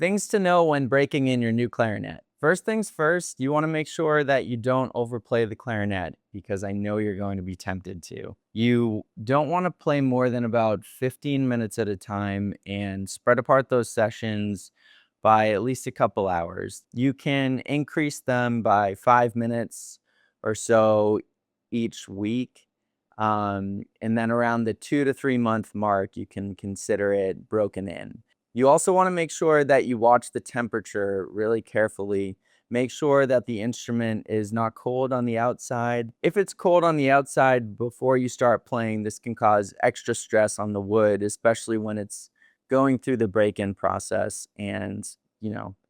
Things to know when breaking in your new clarinet. First things first, you want to make sure that you don't overplay the clarinet because I know you're going to be tempted to. You don't want to play more than about 15 minutes at a time and spread apart those sessions by at least a couple hours. You can increase them by 5 minutes or so each week. And then around the 2 to 3 month mark, you can consider it broken in. You also want to make sure that you watch the temperature really carefully. Make sure that the instrument is not cold on the outside. If it's cold on the outside before you start playing, this can cause extra stress on the wood, especially when it's going through the break-in process and,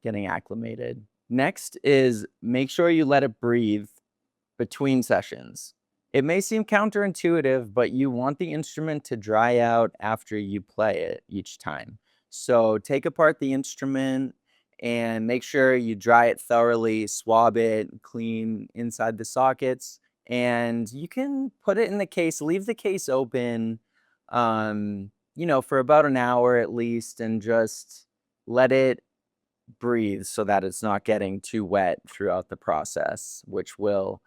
getting acclimated. Next is make sure you let it breathe between sessions. It may seem counterintuitive, but you want the instrument to dry out after you play it each time. So take apart the instrument and make sure you dry it thoroughly, swab it, clean inside the sockets, and you can put it in the case, leave the case open, for about an hour at least, and just let it breathe so that it's not getting too wet throughout the process, which will,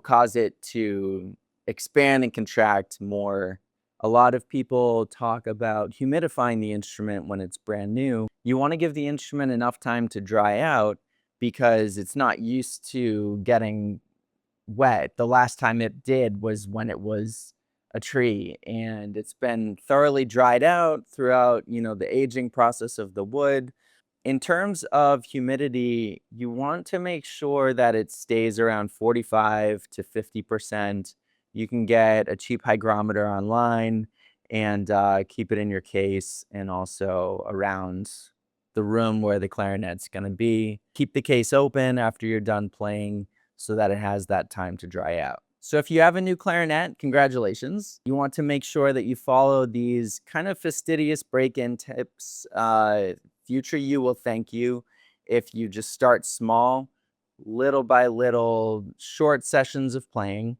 cause it to expand and contract more. A lot of people talk about humidifying the instrument when it's brand new. You want to give the instrument enough time to dry out because it's not used to getting wet. The last time it did was when it was a tree and it's been thoroughly dried out throughout, the aging process of the wood. In terms of humidity, you want to make sure that it stays around 45 to 50%. You can get a cheap hygrometer online and keep it in your case and also around the room where the clarinet's going to be. Keep the case open after you're done playing so that it has that time to dry out. So if you have a new clarinet, congratulations. You want to make sure that you follow these kind of fastidious break-in tips. Future you will thank you if you just start small, little by little, short sessions of playing.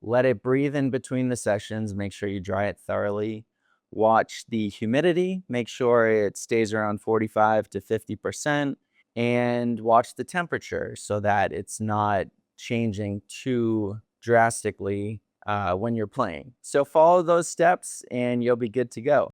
Let it breathe in between the sessions. Make sure you dry it thoroughly. Watch the humidity. Make sure it stays around 45 to 50%. And watch the temperature so that it's not changing too drastically when you're playing. So follow those steps and you'll be good to go.